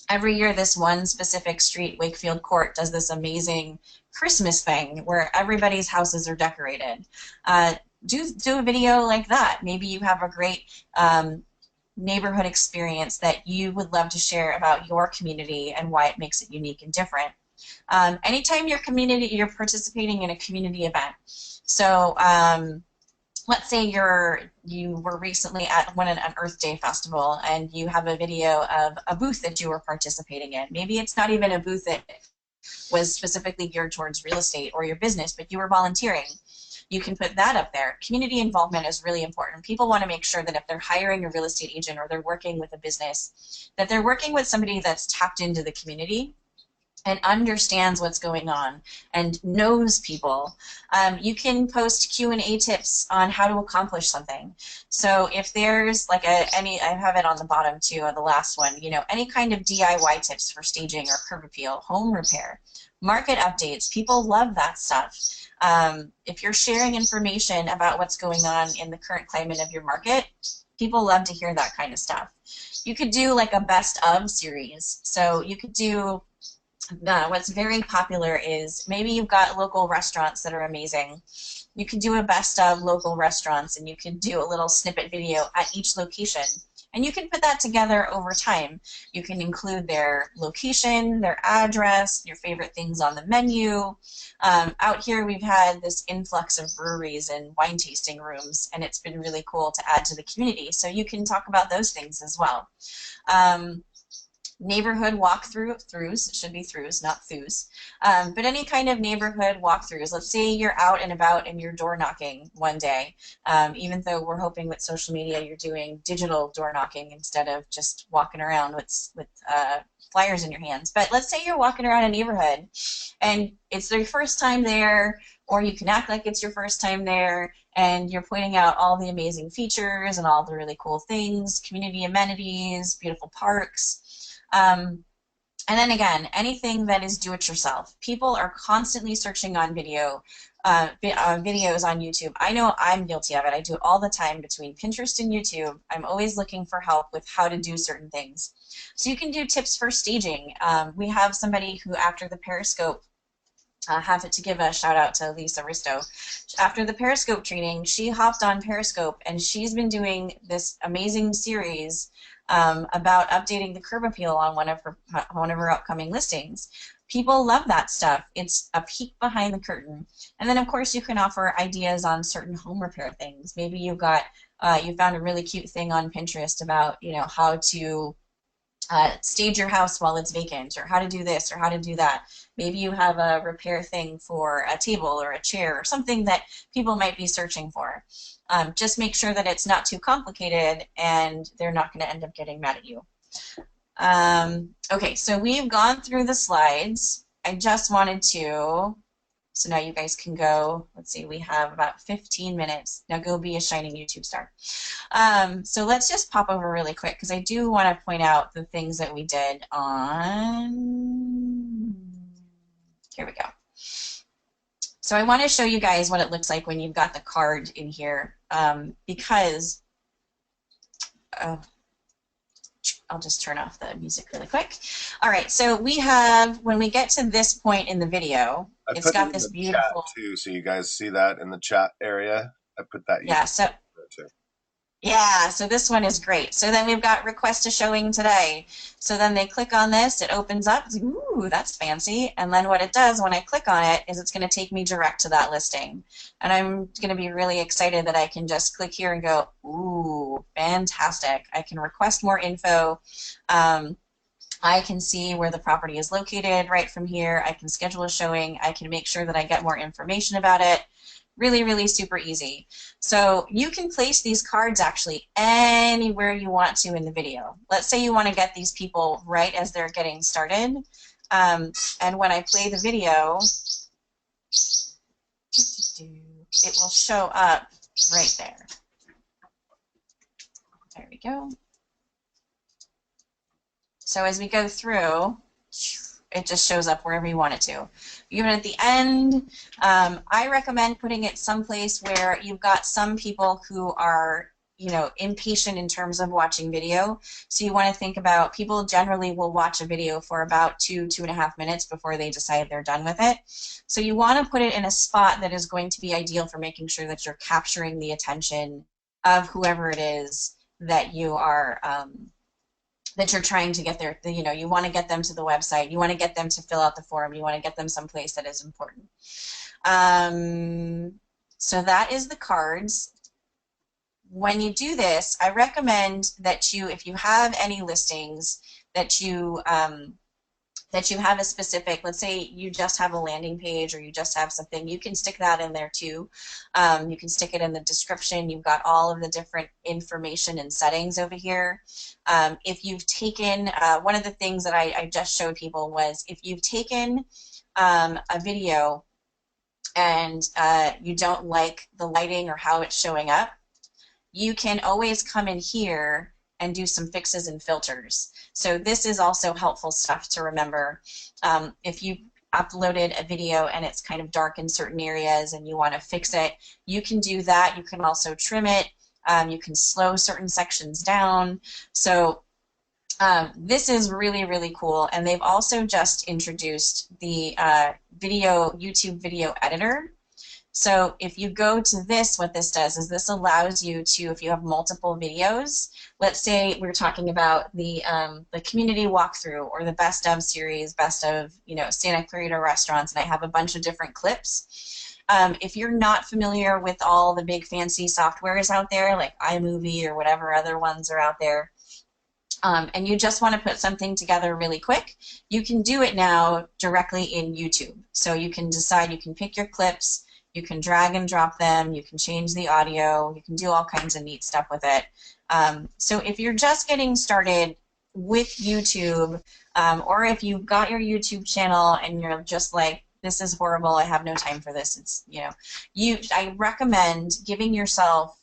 year this one specific street, Wakefield Court, does this amazing Christmas thing where everybody's houses are decorated. Do a video like that. Maybe you have a great neighborhood experience that you would love to share about your community and why it makes it unique and different. Anytime you're participating in a community event. So let's say you were recently at an Earth Day festival and you have a video of a booth that you were participating in. Maybe it's not even a booth that was specifically geared towards real estate or your business, but you were volunteering. You can put that up there. Community involvement is really important. People want to make sure that if they're hiring a real estate agent or they're working with a business, that they're working with somebody that's tapped into the community and understands what's going on and knows people. You can post Q&A tips on how to accomplish something. So if there's like I have it on the bottom too, of the last one, you know, any kind of DIY tips for staging or curb appeal, home repair, market updates, people love that stuff. If you're sharing information about what's going on in the current climate of your market, people love to hear that kind of stuff. You could do like a best of series. So you could do, what's very popular is maybe you've got local restaurants that are amazing. You can do a best of local restaurants and you can do a little snippet video at each location. And you can put that together over time. You can include their location, their address, your favorite things on the menu. Out here we've had this influx of breweries and wine tasting rooms, and it's been really cool to add to the community. So you can talk about those things as well. Neighborhood walkthroughs, it should be throughs, not thous, but any kind of neighborhood walkthroughs. Let's say you're out and about and you're door knocking one day, even though we're hoping with social media you're doing digital door knocking instead of just walking around with flyers in your hands. But let's say you're walking around a neighborhood and it's your first time there, or you can act like it's your first time there, and you're pointing out all the amazing features and all the really cool things, community amenities, beautiful parks. And then again, anything that is do-it-yourself. People are constantly searching on videos on YouTube. I know I'm guilty of it. I do it all the time between Pinterest and YouTube. I'm always looking for help with how to do certain things. So you can do tips for staging. We have somebody who, after the Periscope, have it to give a shout out to Lisa Risto. After the Periscope training, she hopped on Periscope and she's been doing this amazing series about updating the curb appeal on one of her upcoming listings. People love that stuff. It's a peek behind the curtain. And then, of course, you can offer ideas on certain home repair things. Maybe you found a really cute thing on Pinterest about, how to stage your house while it's vacant, or how to do this or how to do that. Maybe you have a repair thing for a table or a chair or something that people might be searching for. Just make sure that it's not too complicated and they're not going to end up getting mad at you. Okay, so we've gone through the slides. I just wanted to, so now you guys can go, let's see, we have about 15 minutes. Now go be a shining YouTube star. So let's just pop over really quick because I do want to point out the things that we did on, here we go. So I want to show you guys what it looks like when you've got the card in here because, I'll just turn off the music really quick. All right, so we have, when we get to this point in the video, it's got this beautiful... chat too, so you guys see that in the chat area. I put that. Yeah, so this one is great. So then we've got request a showing today. So then they click on this, it opens up, it's like, ooh, that's fancy. And then what it does when I click on it is it's going to take me direct to that listing. And I'm going to be really excited that I can just click here and go, ooh, fantastic. I can request more info. I can see where the property is located right from here. I can schedule a showing. I can make sure that I get more information about it. Really, really super easy. So you can place these cards actually anywhere you want to in the video. Let's say you want to get these people right as they're getting started. And when I play the video, it will show up right there. There we go. So as we go through, it just shows up wherever you want it to. Even at the end, I recommend putting it someplace where you've got some people who are, impatient in terms of watching video. So you want to think about, people generally will watch a video for about 2.5 minutes before they decide they're done with it. So you want to put it in a spot that is going to be ideal for making sure that you're capturing the attention of whoever it is that you are that you're trying to get there. You want to get them to the website, you want to get them to fill out the form, you want to get them someplace that is important. So that is the cards. When you do this, I recommend that you, if you have any listings, that you have a specific, let's say you just have a landing page or you just have something, you can stick that in there too. You can stick it in the description. You've got all of the different information and settings over here. If you've taken, one of the things that I just showed people was if you've taken a video and you don't like the lighting or how it's showing up, you can always come in here and do some fixes and filters. So this is also helpful stuff to remember. If you uploaded a video and it's kind of dark in certain areas and you want to fix it, you can do that. You can also trim it. You can slow certain sections down. So this is really, really cool. And they've also just introduced the YouTube video editor. So if you go to this, what this does is this allows you to, if you have multiple videos, let's say we're talking about the community walkthrough or the best of series, best of Santa Clarita restaurants, and I have a bunch of different clips. If you're not familiar with all the big fancy softwares out there like iMovie or whatever other ones are out there, and you just want to put something together really quick, you can do it now directly in YouTube. So you can decide, you can pick your clips, you can drag and drop them, you can change the audio, you can do all kinds of neat stuff with it. So if you're just getting started with YouTube, or if you've got your YouTube channel and you're just like, this is horrible, I have no time for this, it's, I recommend giving yourself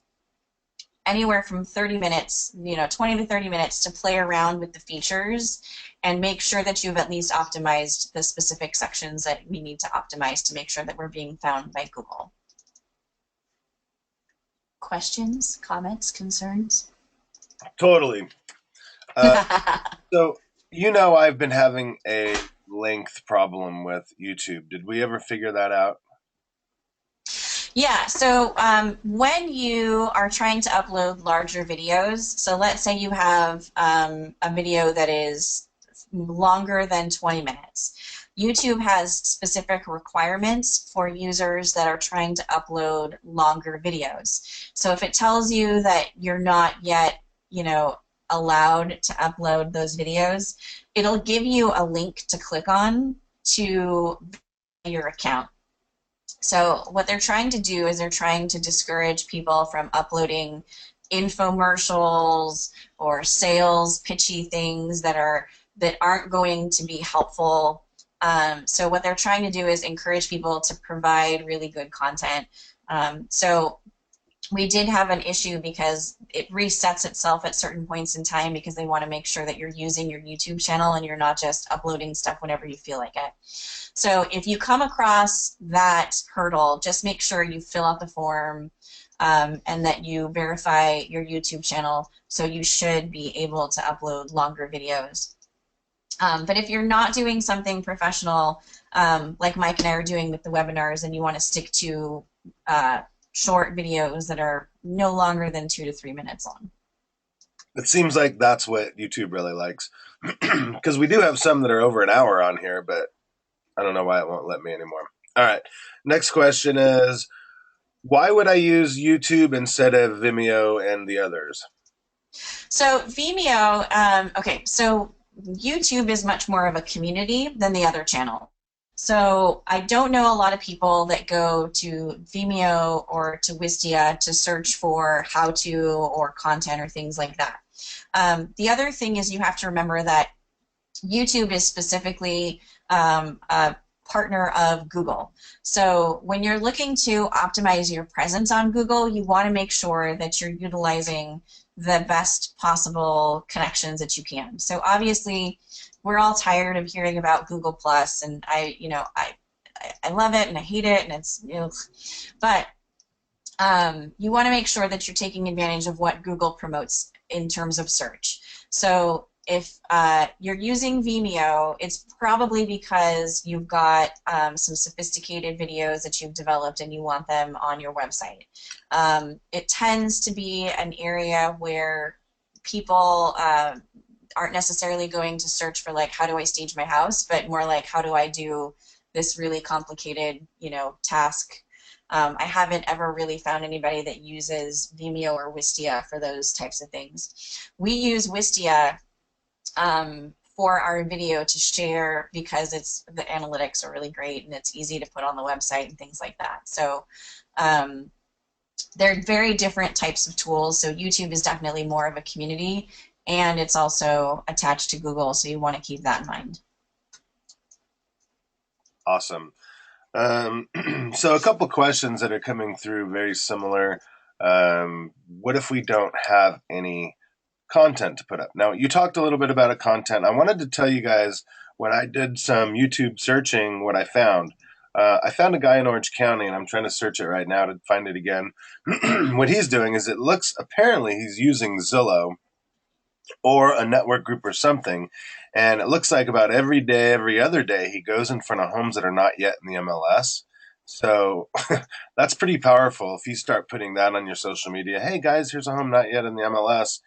anywhere from 30 minutes, 20 to 30 minutes to play around with the features and make sure that you've at least optimized the specific sections that we need to optimize to make sure that we're being found by Google. Questions, comments, concerns? Totally. So, I've been having a length problem with YouTube. Did we ever figure that out? Yeah, so when you are trying to upload larger videos, so let's say you have a video that is longer than 20 minutes, YouTube has specific requirements for users that are trying to upload longer videos. So if it tells you that you're not yet, allowed to upload those videos, it'll give you a link to click on to your account. So what they're trying to do is they're trying to discourage people from uploading infomercials or sales pitchy things that aren't going to be helpful. So what they're trying to do is encourage people to provide really good content. So we did have an issue because it resets itself at certain points in time because they want to make sure that you're using your YouTube channel and you're not just uploading stuff whenever you feel like it. So if you come across that hurdle, just make sure you fill out the form and that you verify your YouTube channel, so you should be able to upload longer videos. But if you're not doing something professional, like Mike and I are doing with the webinars, and you want to stick to short videos that are no longer than 2 to 3 minutes long. It seems like that's what YouTube really likes, because we do have some that are over an hour on here, but I don't know why it won't let me anymore. All right, next question is, why would I use YouTube instead of Vimeo and the others? So Vimeo, okay, so YouTube is much more of a community than the other channel. So I don't know a lot of people that go to Vimeo or to Wistia to search for how-to or content or things like that. The other thing is you have to remember that YouTube is specifically a partner of Google. So when you're looking to optimize your presence on Google, you want to make sure that you're utilizing the best possible connections that you can. So obviously, we're all tired of hearing about Google Plus, and I love it and I hate it, and it's, but you want to make sure that you're taking advantage of what Google promotes in terms of search. So if you're using Vimeo, it's probably because you've got some sophisticated videos that you've developed and you want them on your website. It tends to be an area where people aren't necessarily going to search for, like, how do I stage my house, but more like, how do I do this really complicated, task. I haven't ever really found anybody that uses Vimeo or Wistia for those types of things. We use Wistia for our video to share because the analytics are really great and it's easy to put on the website and things like that. So they're very different types of tools. So YouTube is definitely more of a community, and it's also attached to Google, so you want to keep that in mind. Awesome. So a couple questions that are coming through very similar. What if we don't have any content to put up? Now, you talked a little bit about content. I wanted to tell you guys, when I did some YouTube searching, what I found. I found a guy in Orange County, and I'm trying to search it right now to find it again. What he's doing is, it looks, apparently he's using Zillow or a network group or something, and it looks like about every day, every other day, he goes in front of homes that are not yet in the MLS. So that's pretty powerful. If you start putting that on your social media, hey guys, here's a home not yet in the MLS,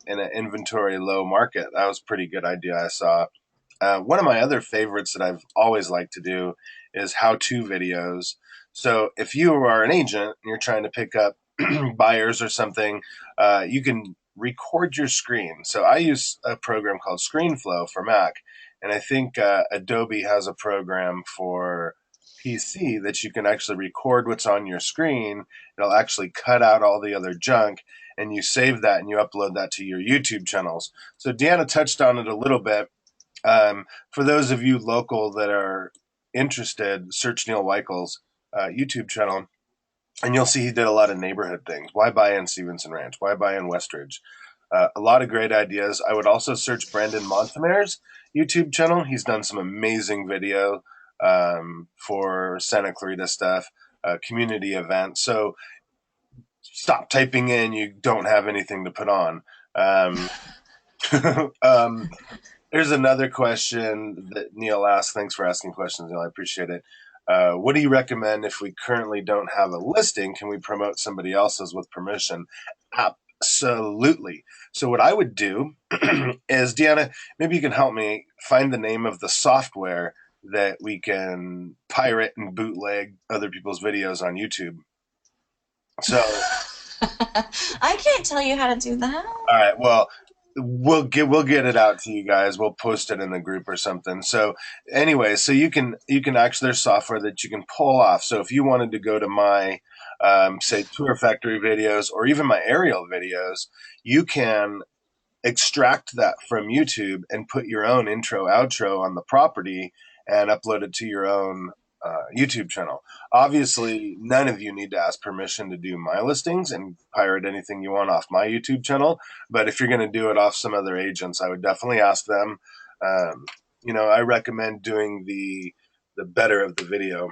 in an inventory low market. That was a pretty good idea I saw. One of my other favorites that I've always liked to do is how-to videos. So if you are an agent and you're trying to pick up buyers or something, you can record your screen. So I use a program called ScreenFlow for Mac, and I think Adobe has a program for PC that you can actually record what's on your screen. It'll actually cut out all the other junk, and you save that and you upload that to your YouTube channels. So Deanna touched on it a little bit. For those of you local that are interested, search Neil Weichel's YouTube channel, and you'll see he did a lot of neighborhood things. Why buy in Stevenson Ranch? Why buy in Westridge? A lot of great ideas. I would also search Brandon Montemayor's YouTube channel. He's done some amazing video for Santa Clarita stuff, community events. So stop typing in you don't have anything to put on. Here's another question that Neil asked. Thanks for asking questions, Neil. I appreciate it. What do you recommend if we currently don't have a listing? Can we promote somebody else's with permission? Absolutely. So what I would do is, Deanna, maybe you can help me find the name of the software that we can pirate and bootleg other people's videos on YouTube. So, I can't tell you how to do that. all right, well, we'll get it out to you guys. We'll post it in the group or something. So anyway, so you can actually, there's software that you can pull off. So if you wanted to go to my say tour factory videos or even my aerial videos, you can extract that from YouTube and put your own intro outro on the property and upload it to your own YouTube channel. Obviously, none of you need to ask permission to do my listings and pirate anything you want off my YouTube channel. But if you're going to do it off some other agents, I would definitely ask them. Um, I recommend doing the better of the video.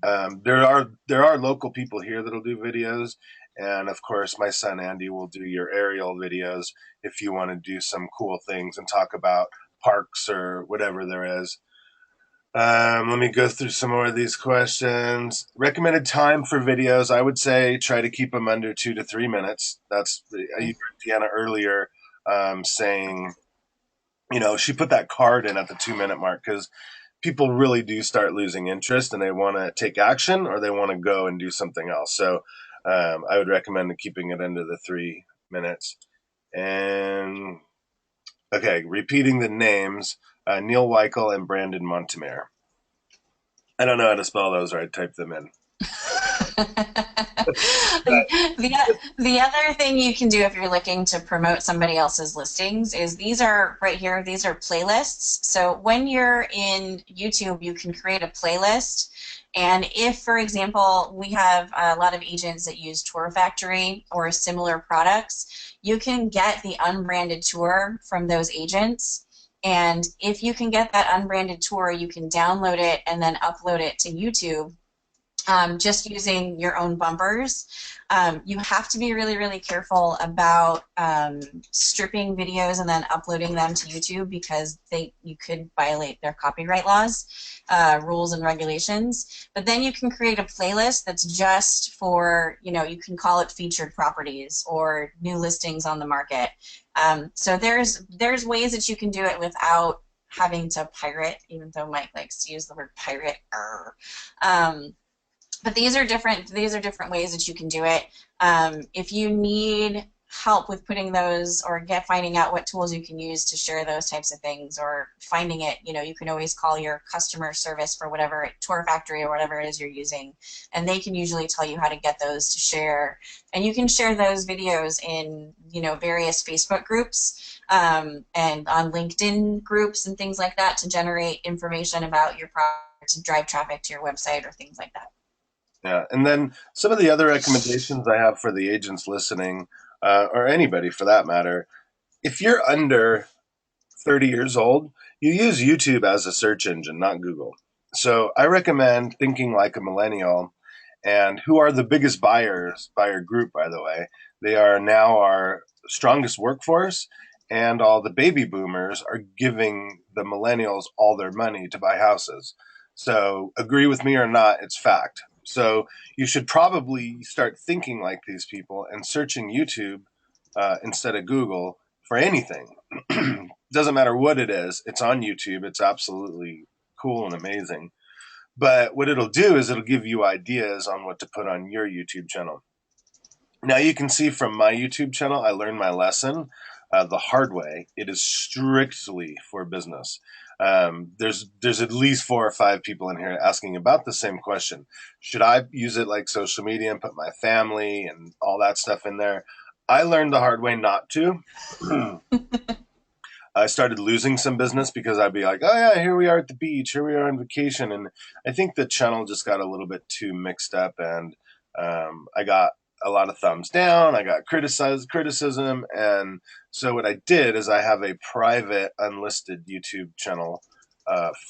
There are local people here that'll do videos, and of course, my son Andy will do your aerial videos if you want to do some cool things and talk about parks or whatever there is. Let me go through some more of these questions. Recommended time for videos, I would say try to keep them under 2 to 3 minutes. You heard Deanna earlier saying, she put that card in at the 2 minute mark because people really do start losing interest and they want to take action or they want to go and do something else. So I would recommend keeping it under the 3 minutes. And okay, repeating the names, Neil Weichel and Brandon Montemare. I don't know how to spell those, or I'd type them in. The other thing you can do if you're looking to promote somebody else's listings is these are right here, these are playlists. So when you're in YouTube, you can create a playlist. And if, for example, we have a lot of agents that use Tour Factory or similar products, you can get the unbranded tour from those agents. And if you can get that unbranded tour, you can download it and then upload it to YouTube just using your own bumpers. You have to be really, really careful about stripping videos and then uploading them to YouTube because you could violate their copyright laws, rules and regulations. But then you can create a playlist that's just for, you can call it featured properties or new listings on the market. So there's ways that you can do it without having to pirate, even though Mike likes to use the word pirate. But these are different ways that you can do it. If you need help with putting those or finding out what tools you can use to share those types of things or finding it, you can always call your customer service for whatever Tour Factory or whatever it is you're using, and they can usually tell you how to get those to share. And you can share those videos in various Facebook groups and on LinkedIn groups and things like that to generate information about your product, to drive traffic to your website or things like that. Yeah, and then some of the other recommendations I have for the agents listening, or anybody for that matter, if you're under 30 years old, you use YouTube as a search engine, not Google. So I recommend thinking like a millennial. And who are the biggest buyer group, by the way? They are now our strongest workforce, and all the baby boomers are giving the millennials all their money to buy houses. So agree with me or not, it's fact. So you should probably start thinking like these people and searching YouTube instead of Google for anything. Doesn't matter what it is, it's on YouTube. It's absolutely cool and amazing. But what it'll do is it'll give you ideas on what to put on your YouTube channel. Now you can see from my YouTube channel, I learned my lesson the hard way. It is strictly for business. There's at least 4 or 5 people in here asking about the same question. Should I use it like social media and put my family and all that stuff in there? I learned the hard way not to. I started losing some business because I'd be like, oh yeah, here we are at the beach, here we are on vacation. And I think the channel just got a little bit too mixed up, and I got a lot of thumbs down. I got criticism. And so what I did is I have a private unlisted YouTube channel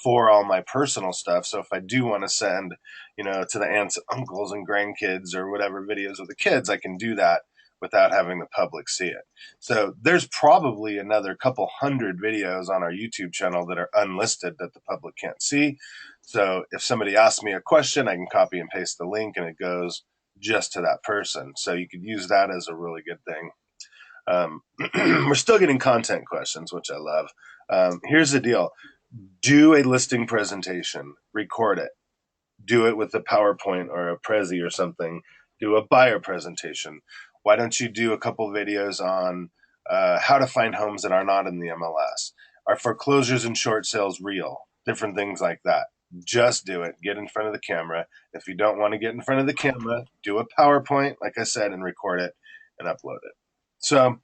for all my personal stuff. So if I do want to send, to the aunts and uncles and grandkids or whatever videos of the kids, I can do that without having the public see it. So there's probably another couple hundred videos on our YouTube channel that are unlisted that the public can't see. So if somebody asks me a question, I can copy and paste the link and it goes just to that person. So you could use that as a really good thing. We're still getting content questions, which I love. Here's the deal. Do a listing presentation, record it, do it with a PowerPoint or a Prezi or something, do a buyer presentation. Why don't you do a couple videos on how to find homes that are not in the MLS? Are foreclosures and short sales real? Different things like that. Just do it. Get in front of the camera. If you don't want to get in front of the camera, do a PowerPoint, like I said, and record it and upload it. So,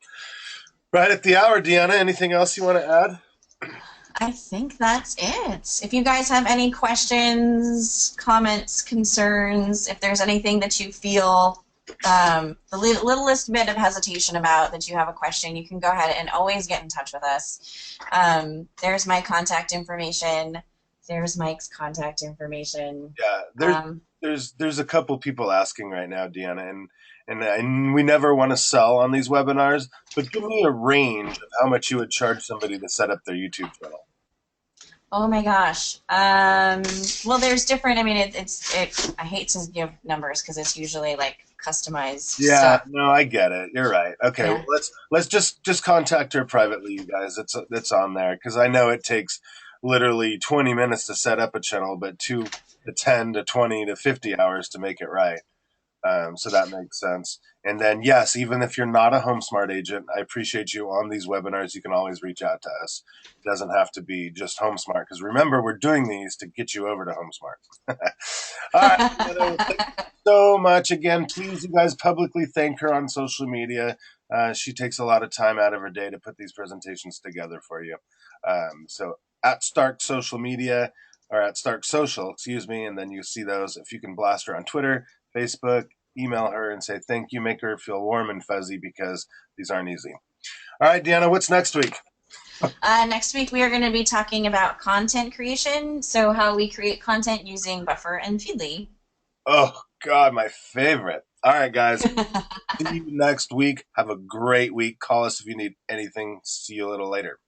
right at the hour, Deanna, anything else you want to add? I think that's it. If you guys have any questions, comments, concerns, if there's anything that you feel the littlest bit of hesitation about, that you have a question, you can go ahead and always get in touch with us. There's my contact information. There's Mike's contact information. Yeah, there's a couple people asking right now, Deanna, and we never want to sell on these webinars, but give me a range of how much you would charge somebody to set up their YouTube channel. Oh my gosh. Well, there's different. I mean, I hate to give numbers because it's usually like customized Yeah, stuff. no, I get it. You're right. Okay, Yeah. well, let's just contact her privately, you guys. It's on there because I know it takes literally 20 minutes to set up a channel, but 10 to 20 to 50 hours to make it right. So that makes sense. And then, yes, even if you're not a HomeSmart agent, I appreciate you on these webinars. You can always reach out to us. It doesn't have to be just HomeSmart because remember, we're doing these to get you over to HomeSmart. All right. Well, thank you so much. Again, please, you guys publicly thank her on social media. She takes a lot of time out of her day to put these presentations together for you. So at Stark Social Media, or at Stark Social, excuse me, and then you see those. If you can blast her on Twitter, Facebook, email her and say thank you, make her feel warm and fuzzy because these aren't easy. All right, Deanna, what's next week? Next week we are going to be talking about content creation, so how we create content using Buffer and Feedly. Oh, God, my favorite. All right, guys. See you next week. Have a great week. Call us if you need anything. See you a little later.